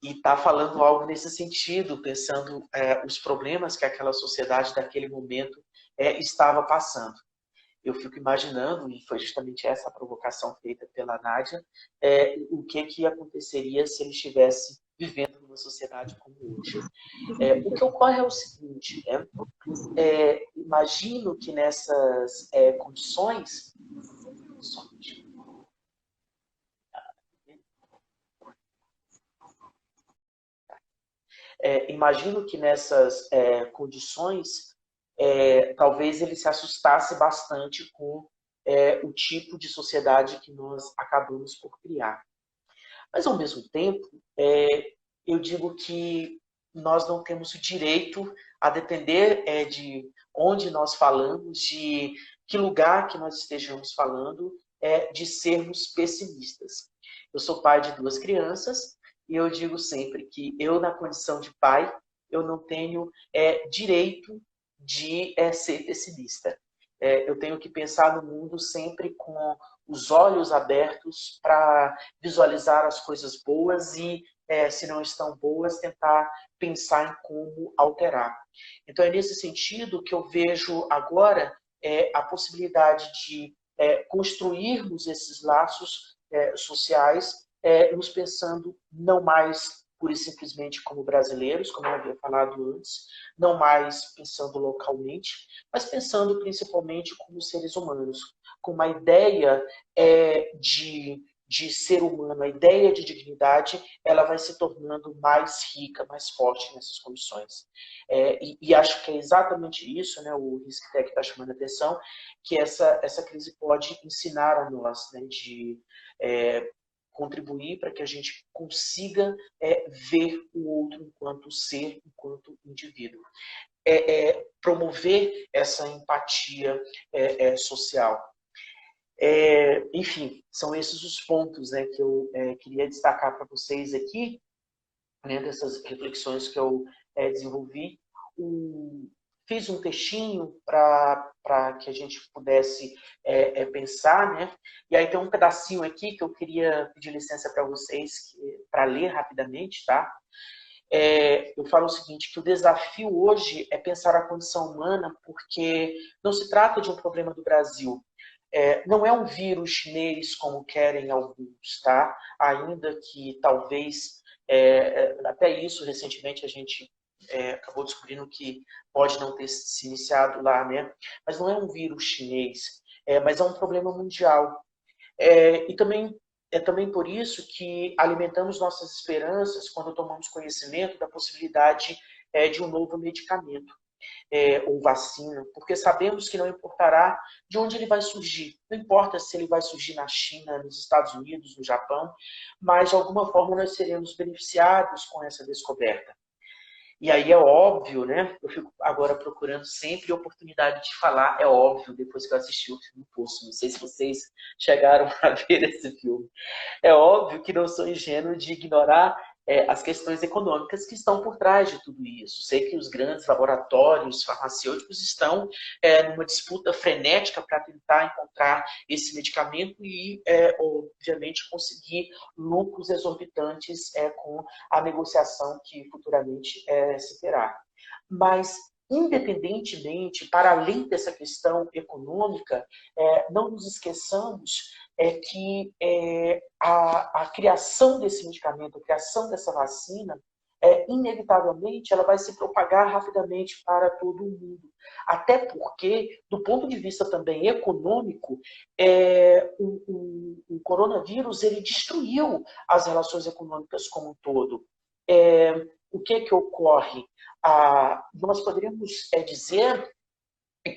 e está falando algo nesse sentido, pensando os problemas que aquela sociedade daquele momento estava passando. Eu fico imaginando, e foi justamente essa a provocação feita pela Nádia, o que aconteceria se ele estivesse vivendo numa sociedade como hoje. O que ocorre é o seguinte, né? Imagino que nessas condições... Imagino que nessas condições, talvez ele se assustasse bastante com o tipo de sociedade que nós acabamos por criar. Mas, ao mesmo tempo, eu digo que nós não temos o direito, a depender de onde nós falamos, de que lugar que nós estejamos falando, de sermos pessimistas. Eu sou pai de 2 crianças e eu digo sempre que eu, na condição de pai, eu não tenho direito de ser pessimista. Eu tenho que pensar no mundo sempre com os olhos abertos para visualizar as coisas boas e, se não estão boas, tentar pensar em como alterar. Então, é nesse sentido que eu vejo agora a possibilidade de construirmos esses laços sociais, nos pensando não mais pura e simplesmente como brasileiros, como eu havia falado antes, não mais pensando localmente, mas pensando principalmente como seres humanos, com uma ideia de ser humano, a ideia de dignidade, ela vai se tornando mais rica, mais forte nessas condições. E acho que é exatamente isso, né, o RISC-TEC está chamando a atenção, que essa crise pode ensinar a nós, né, de contribuir para que a gente consiga ver o outro enquanto ser, enquanto indivíduo. Promover essa empatia social. Enfim, são esses os pontos, né, que eu queria destacar para vocês aqui, né, dessas reflexões que eu desenvolvi. Fiz um textinho para que a gente pudesse pensar, né? E aí tem um pedacinho aqui que eu queria pedir licença para vocês para ler rapidamente, tá? Eu falo o seguinte, que o desafio hoje é pensar a condição humana, porque não se trata de um problema do Brasil. Não é um vírus chinês, como querem alguns, tá? Ainda que talvez, até isso, recentemente, a gente acabou descobrindo que pode não ter se iniciado lá, né? Mas não é um vírus chinês, mas é um problema mundial. E também é também por isso que alimentamos nossas esperanças quando tomamos conhecimento da possibilidade de um novo medicamento ou vacina, porque sabemos que não importará de onde ele vai surgir. Não importa se ele vai surgir na China, nos Estados Unidos, no Japão, mas de alguma forma nós seremos beneficiados com essa descoberta. E aí é óbvio, né? Eu fico agora procurando sempre a oportunidade de falar, é óbvio, depois que eu assisti o filme Poço. Não sei se vocês chegaram a ver esse filme. É óbvio que não sou ingênuo de ignorar as questões econômicas que estão por trás de tudo isso. Sei que os grandes laboratórios farmacêuticos estão numa disputa frenética para tentar encontrar esse medicamento e, obviamente, conseguir lucros exorbitantes com a negociação que futuramente se terá. Mas, independentemente, para além dessa questão econômica, não nos esqueçamos que a criação desse medicamento, a criação dessa vacina, inevitavelmente, ela vai se propagar rapidamente para todo o mundo. Até porque, do ponto de vista também econômico, o coronavírus ele destruiu as relações econômicas como um todo. O que ocorre? Nós poderíamos dizer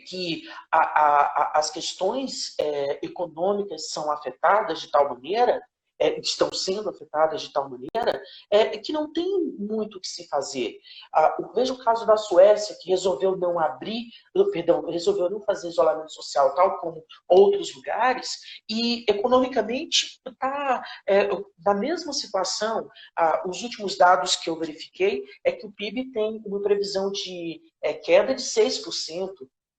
que as questões econômicas são afetadas de tal maneira, estão sendo afetadas de tal maneira, que não tem muito o que se fazer. Veja o caso da Suécia, que resolveu não resolveu não fazer isolamento social, tal como outros lugares, e economicamente está na mesma situação. Os últimos dados que eu verifiquei é que o PIB tem uma previsão de queda de 6%.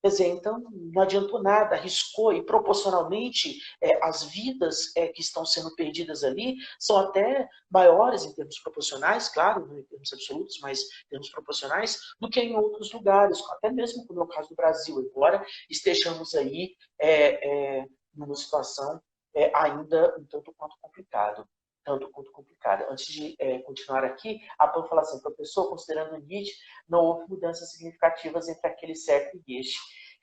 Quer dizer, então não adiantou nada, arriscou e proporcionalmente as vidas que estão sendo perdidas ali são até maiores em termos proporcionais, claro, não em termos absolutos, mas em termos proporcionais, do que em outros lugares, até mesmo como é o caso do Brasil, embora estejamos aí numa situação ainda um tanto quanto complicado. tanto quanto complicada. Antes de continuar aqui, a Pan fala assim, professor, considerando Nietzsche, não houve mudanças significativas entre aquele século e este.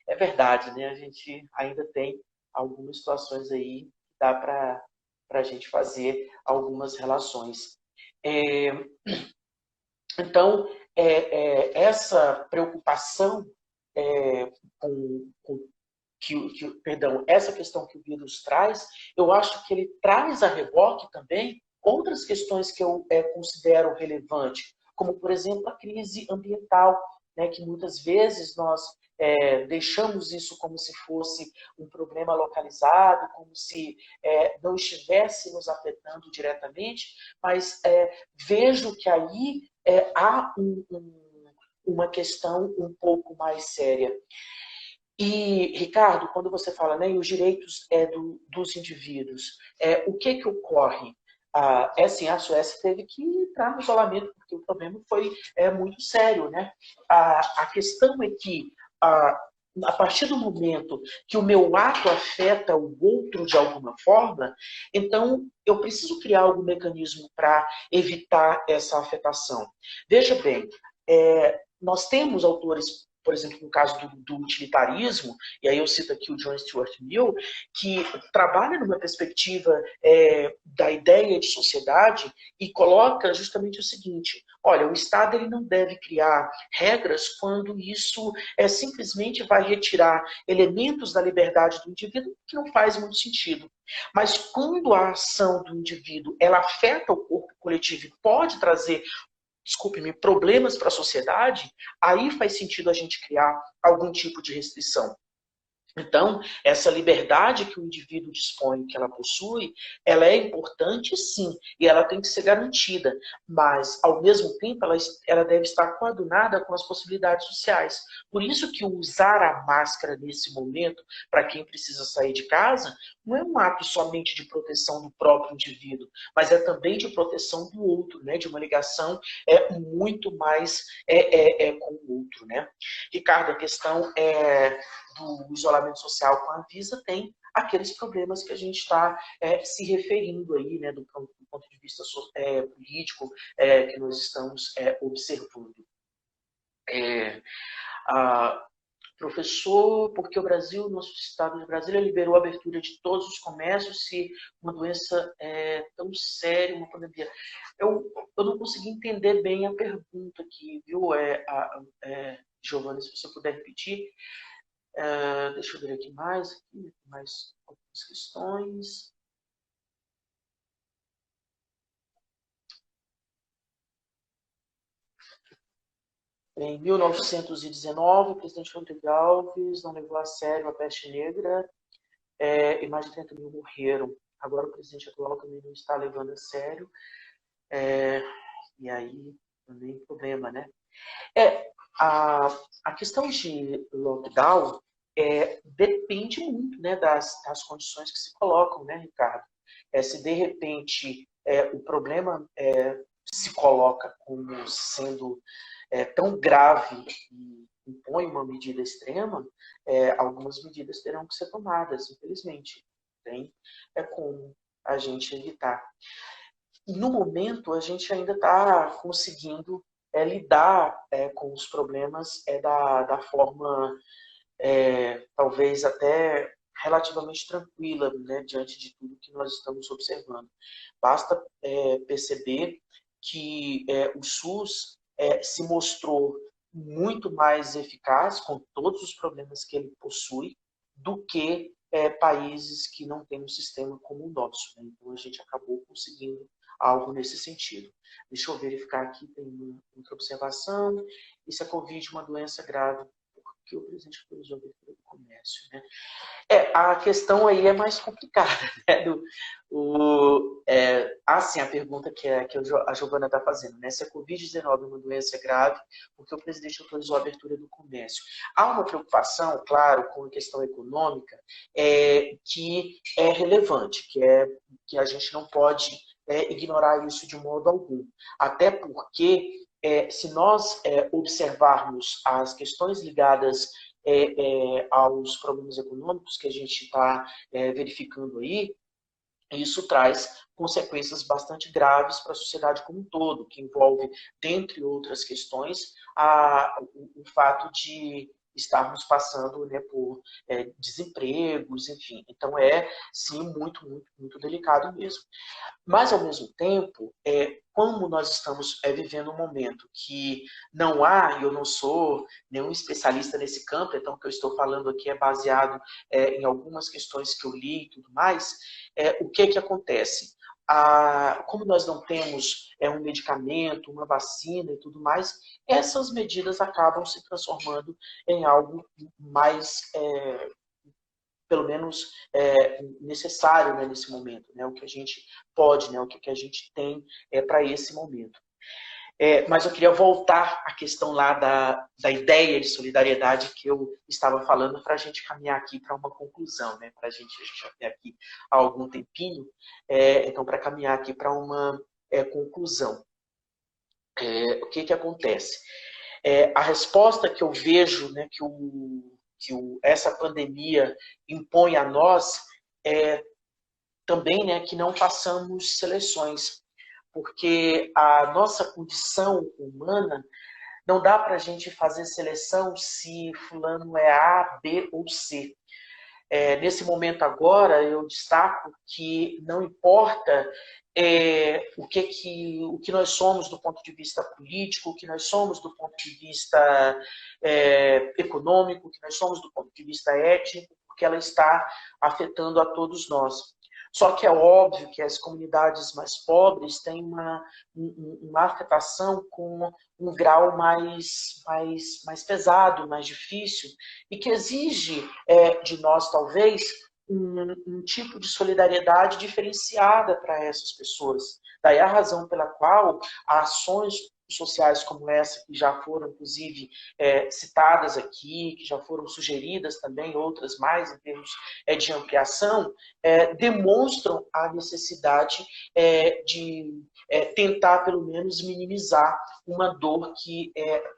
É verdade, né? A gente ainda tem algumas situações aí que dá para a gente fazer algumas relações. É, então, essa preocupação com perdão, essa questão que o vírus traz, eu acho que ele traz a reboque também outras questões que eu considero relevante, como, por exemplo, a crise ambiental, né, que muitas vezes nós deixamos isso como se fosse um problema localizado, como se não estivesse nos afetando diretamente, mas vejo que aí há uma questão um pouco mais séria. E, Ricardo, quando você fala, né, os direitos dos indivíduos, o que ocorre? Assim, a Suécia teve que entrar no isolamento, porque o problema foi muito sério, né? A questão é que, a partir do momento que o meu ato afeta o outro de alguma forma, então eu preciso criar algum mecanismo para evitar essa afetação. Veja bem, nós temos autores, por exemplo, no caso do utilitarismo, e aí eu cito aqui o John Stuart Mill, que trabalha numa perspectiva da ideia de sociedade e coloca justamente o seguinte: olha, o Estado ele não deve criar regras quando isso simplesmente vai retirar elementos da liberdade do indivíduo, que não faz muito sentido. Mas quando a ação do indivíduo ela afeta o corpo coletivo e pode trazer, desculpe-me, problemas para a sociedade, aí faz sentido a gente criar algum tipo de restrição. Então, essa liberdade que o indivíduo dispõe, que ela possui, ela é importante sim, e ela tem que ser garantida, mas, ao mesmo tempo, ela deve estar coadunada com as possibilidades sociais. Por isso que usar a máscara nesse momento, para quem precisa sair de casa, não é um ato somente de proteção do próprio indivíduo, mas é também de proteção do outro, né? De uma ligação muito mais com o outro. Né? Ricardo, a questão do isolamento social com a Anvisa tem aqueles problemas que a gente está se referindo aí, né, do ponto de vista político que nós estamos observando. Professor, porque o Brasil, nosso estado de Brasília, liberou a abertura de todos os comércios se uma doença tão séria, uma pandemia. Eu não consegui entender bem a pergunta aqui, viu, Giovana, se você puder repetir. Deixa eu ver aqui mais algumas questões. Em 1919, o presidente Rodrigo Alves não levou a sério a peste negra e mais de 30 mil morreram. Agora o presidente atual também não está levando a sério. E aí também problema, né? A questão de lockdown depende muito, né, das condições que se colocam, né, Ricardo? Se de repente o problema se coloca como sendo tão grave e impõe uma medida extrema, algumas medidas terão que ser tomadas, infelizmente. Tem como a gente evitar. No momento, a gente ainda está conseguindo lidar com os problemas da forma talvez até relativamente tranquila, né, diante de tudo que nós estamos observando. Basta perceber que o SUS se mostrou muito mais eficaz com todos os problemas que ele possui do que países que não têm um sistema como o nosso. Né? Então a gente acabou conseguindo algo nesse sentido. Deixa eu verificar aqui, tem uma outra observação. E se a Covid é uma doença grave, que o presidente autorizou a abertura do comércio. Né? A questão aí é mais complicada. Né? Assim, a pergunta que a Giovana está fazendo. Né? Se a Covid-19 é uma doença grave, porque o presidente autorizou a abertura do comércio. Há uma preocupação, claro, com a questão econômica, que é relevante, que a gente não pode ignorar isso de modo algum. Até porque se nós observarmos as questões ligadas aos problemas econômicos que a gente está verificando aí, isso traz consequências bastante graves para a sociedade como um todo, que envolve, dentre outras questões, o fato de estarmos passando, né, por desempregos, enfim. Então sim, muito, muito, muito delicado mesmo. Mas, ao mesmo tempo, como nós estamos vivendo um momento que não há, e eu não sou nenhum especialista nesse campo, então o que eu estou falando aqui é baseado em algumas questões que eu li e tudo mais, o que acontece? Como nós não temos um medicamento, uma vacina e tudo mais, essas medidas acabam se transformando em algo mais pelo menos necessário, né, nesse momento, né, o que a gente pode, né, o que a gente tem para esse momento. Mas eu queria voltar à questão lá da ideia de solidariedade que eu estava falando para a gente caminhar aqui para uma conclusão, né, a gente já tem aqui há algum tempinho, então para caminhar aqui para uma conclusão. O que acontece? A resposta que eu vejo, né, essa pandemia impõe a nós é também, né, que não façamos seleções, porque a nossa condição humana não dá para a gente fazer seleção se fulano é A, B ou C. Nesse momento agora, eu destaco que não importa o que nós somos do ponto de vista político, o que nós somos do ponto de vista econômico, o que nós somos do ponto de vista étnico, porque ela está afetando a todos nós. Só que é óbvio que as comunidades mais pobres têm uma afetação com um grau mais pesado, mais difícil, e que exige de nós, talvez, um tipo de solidariedade diferenciada para essas pessoas. Daí a razão pela qual ações sociais como essa, que já foram, inclusive, citadas aqui, que já foram sugeridas também, outras mais, em termos de ampliação, demonstram a necessidade de tentar, pelo menos, minimizar uma dor que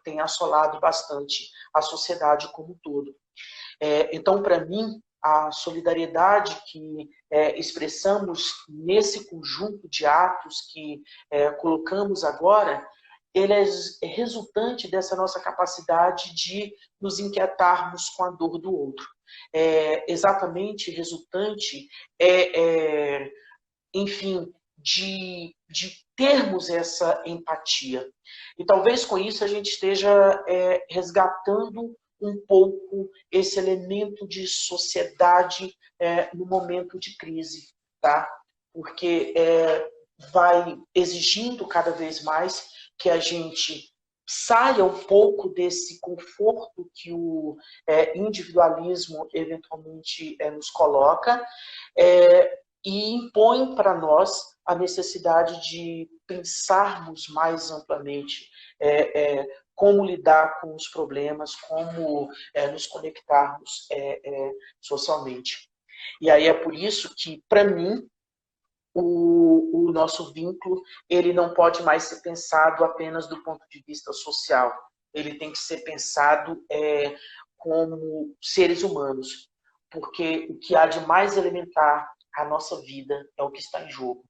tem assolado bastante a sociedade como um todo. Então, para mim, a solidariedade que expressamos nesse conjunto de atos que colocamos agora, ele é resultante dessa nossa capacidade de nos inquietarmos com a dor do outro. Exatamente resultante, enfim, de termos essa empatia. E talvez com isso a gente esteja resgatando um pouco esse elemento de sociedade no momento de crise, tá? Porque vai exigindo cada vez mais que a gente saia um pouco desse conforto que o individualismo eventualmente nos coloca e impõe para nós a necessidade de pensarmos mais amplamente como lidar com os problemas, como nos conectarmos socialmente. E aí é por isso que, para mim, o nosso vínculo ele não pode mais ser pensado apenas do ponto de vista social. Ele tem que ser pensado como seres humanos, porque o que há de mais elementar a nossa vida é o que está em jogo.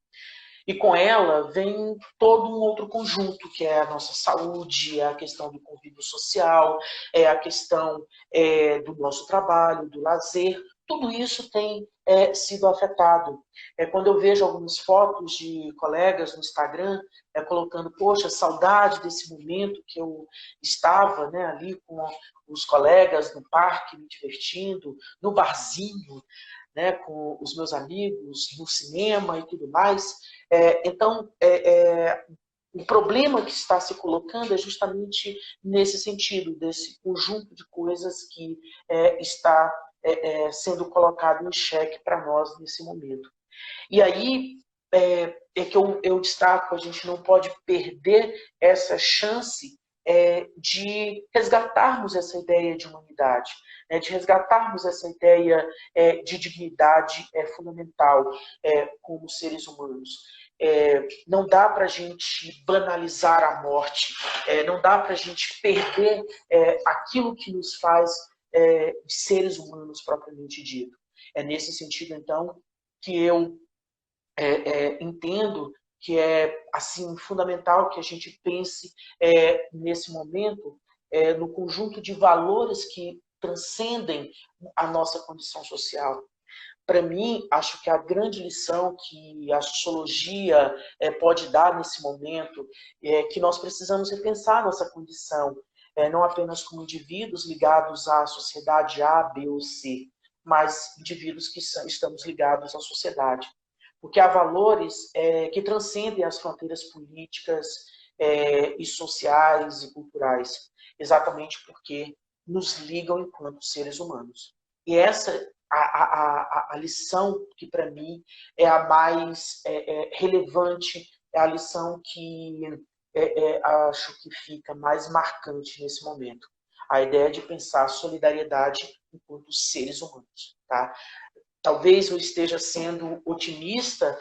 E com ela vem todo um outro conjunto, que é a nossa saúde, é a questão do convívio social, é a questão do nosso trabalho, do lazer. Tudo isso tem sido afetado. Quando eu vejo algumas fotos de colegas no Instagram colocando, poxa, saudade desse momento que eu estava, né, ali com os colegas no parque, me divertindo, no barzinho, né, com os meus amigos, no cinema e tudo mais. Então, o problema que está se colocando é justamente nesse sentido, desse conjunto de coisas que está sendo colocado em xeque para nós nesse momento. E aí que eu destaco, a gente não pode perder essa chance de resgatarmos essa ideia de humanidade, de resgatarmos essa ideia de dignidade fundamental como seres humanos. Não dá para a gente banalizar a morte, não dá para a gente perder aquilo que nos faz de seres humanos propriamente dito. É nesse sentido, então, que eu entendo que é assim fundamental que a gente pense nesse momento no conjunto de valores que transcendem a nossa condição social. Para mim, acho que a grande lição que a sociologia pode dar nesse momento é que nós precisamos repensar nossa condição, não apenas como indivíduos ligados à sociedade A, B ou C, mas indivíduos que estamos ligados à sociedade. Porque há valores que transcendem as fronteiras políticas e sociais e culturais, exatamente porque nos ligam enquanto seres humanos. E essa a lição que, para mim, é a mais relevante, é a lição que acho que fica mais marcante nesse momento. A ideia de pensar solidariedade enquanto seres humanos. Tá? Talvez eu esteja sendo otimista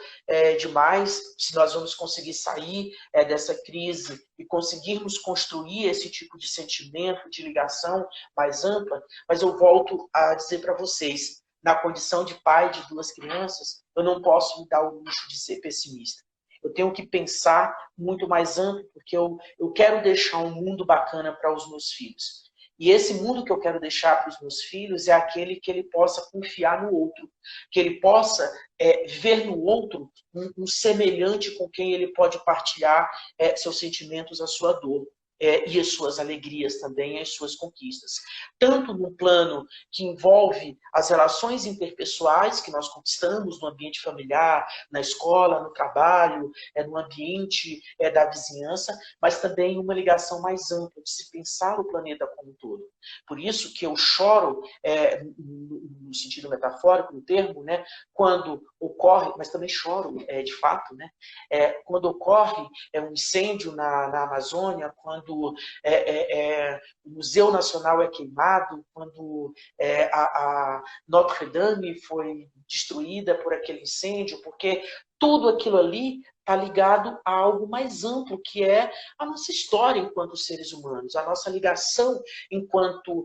demais se nós vamos conseguir sair dessa crise e conseguirmos construir esse tipo de sentimento, de ligação mais ampla, mas eu volto a dizer para vocês, na condição de pai de 2 crianças, eu não posso me dar o luxo de ser pessimista. Eu tenho que pensar muito mais amplo, porque eu quero deixar um mundo bacana para os meus filhos. E esse mundo que eu quero deixar para os meus filhos é aquele que ele possa confiar no outro, que ele possa ver no outro um semelhante com quem ele pode partilhar seus sentimentos, a sua dor. E as suas alegrias também, as suas conquistas. Tanto no plano que envolve as relações interpessoais que nós conquistamos no ambiente familiar, na escola, no trabalho, no ambiente da vizinhança, mas também uma ligação mais ampla de se pensar o planeta como um todo. Por isso que eu choro, no sentido metafórico, no termo, né, quando ocorre, mas também choro de fato, né, quando ocorre um incêndio na Amazônia, quando o Museu Nacional é queimado, quando a Notre Dame foi destruída por aquele incêndio, porque tudo aquilo ali está ligado a algo mais amplo, que é a nossa história enquanto seres humanos, a nossa ligação enquanto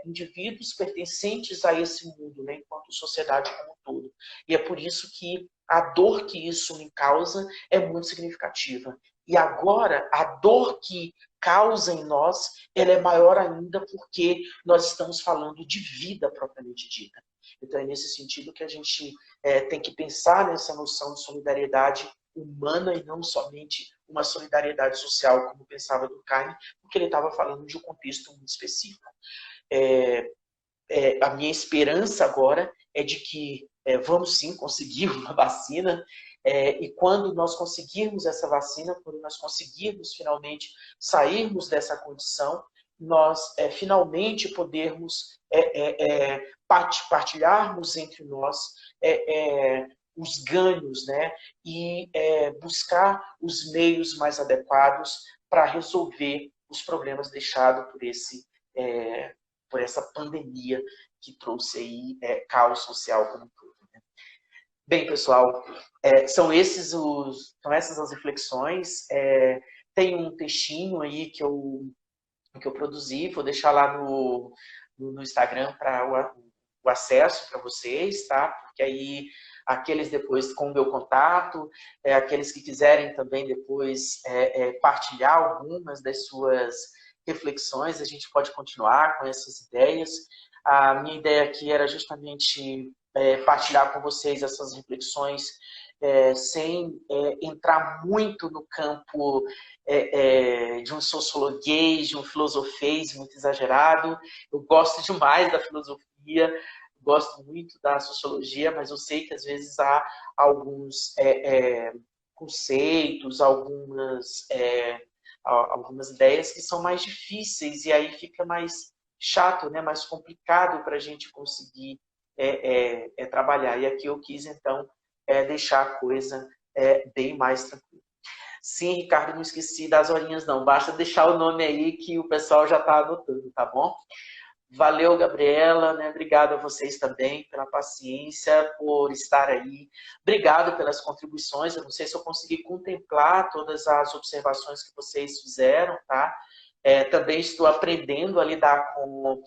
indivíduos pertencentes a esse mundo, né, enquanto sociedade como um todo. E é por isso que a dor que isso me causa é muito significativa. E agora, a dor que causa em nós, ela é maior ainda porque nós estamos falando de vida propriamente dita. Então, é nesse sentido que a gente tem que pensar nessa noção de solidariedade humana e não somente uma solidariedade social, como pensava Durkheim, porque ele estava falando de um contexto muito específico. A minha esperança agora é de que vamos sim conseguir uma vacina, e quando nós conseguirmos essa vacina, quando nós conseguirmos finalmente sairmos dessa condição, nós finalmente podermos partilharmos entre nós os ganhos, né? E buscar os meios mais adequados para resolver os problemas deixados por essa pandemia que trouxe aí caos social como um todo. Né? Bem, pessoal, são essas as reflexões. Tem um textinho aí que eu produzi, vou deixar lá no Instagram para o acesso para vocês, tá? Porque aí aqueles depois com o meu contato, aqueles que quiserem também depois partilhar algumas das suas reflexões, a gente pode continuar com essas ideias. A minha ideia aqui era justamente partilhar com vocês essas reflexões sem entrar muito no campo de um sociologuês, de um filosofês muito exagerado. Eu gosto demais da filosofia, gosto muito da sociologia, mas eu sei que às vezes há alguns conceitos, algumas ideias que são mais difíceis e aí fica mais chato, né? Mais complicado para a gente conseguir trabalhar. E aqui eu quis, então, deixar a coisa bem mais tranquila. Sim, Ricardo, não esqueci das horinhas, não. Basta deixar o nome aí que o pessoal já está anotando, tá bom? Valeu, Gabriela, né? Obrigado a vocês também pela paciência, por estar aí. Obrigado pelas contribuições. Eu não sei se eu consegui contemplar todas as observações que vocês fizeram, tá? Também estou aprendendo a lidar com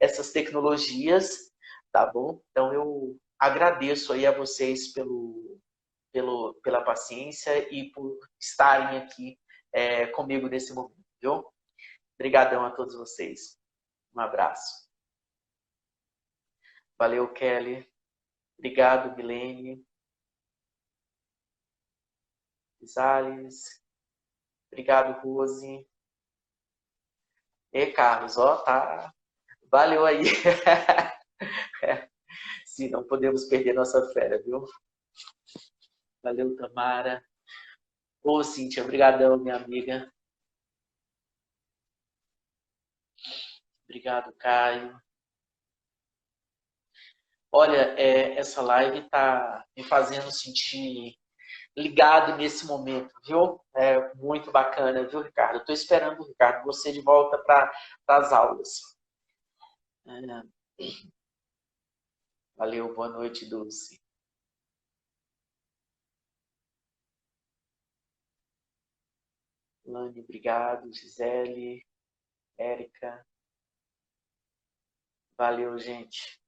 essas tecnologias, tá bom? Então, eu agradeço aí a vocês pela paciência e por estarem aqui comigo nesse momento, viu? Obrigadão a todos vocês. Um abraço. Valeu, Kelly. Obrigado, Milene. Isales. Obrigado, Rose. E Carlos, ó, tá. Valeu aí. Sim, não podemos perder nossa fera, viu? Valeu, Tamara. Ô, Cíntia, obrigadão, minha amiga. Obrigado, Caio. Olha, essa live tá me fazendo sentir ligado nesse momento, viu? É muito bacana, viu, Ricardo? Estou esperando, Ricardo, você de volta para as aulas. Valeu, boa noite, Dulce. Lani, obrigado. Gisele, Érica. Valeu, gente.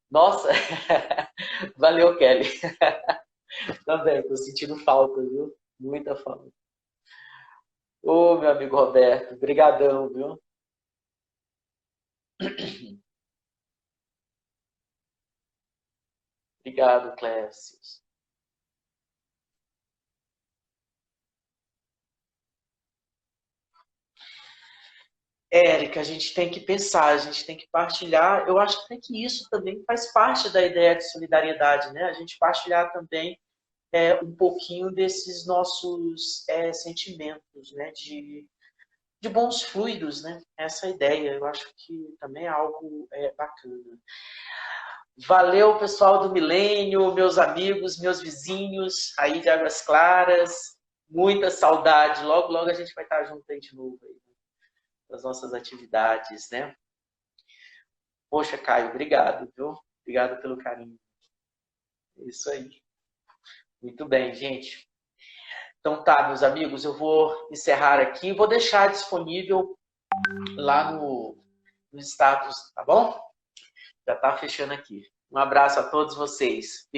Nossa, valeu, Kelly. Também, tô sentindo falta, viu? Muita falta. Ô, meu amigo Roberto, brigadão, viu? Obrigado, Clécio. Érica, a gente tem que pensar, a gente tem que partilhar. Eu acho até que isso também faz parte da ideia de solidariedade, né? A gente partilhar também um pouquinho desses nossos sentimentos, né? De bons fluidos, né? Essa ideia, eu acho que também é algo bacana. Valeu, pessoal do Milênio, meus amigos, meus vizinhos aí de Águas Claras. Muita saudade. Logo, logo a gente vai estar junto aí de novo aí, das nossas atividades, né? Poxa, Caio, obrigado, viu? Obrigado pelo carinho. É isso aí. Muito bem, gente. Então tá, meus amigos, eu vou encerrar aqui. Vou deixar disponível lá no status, tá bom? Já tá fechando aqui. Um abraço a todos vocês.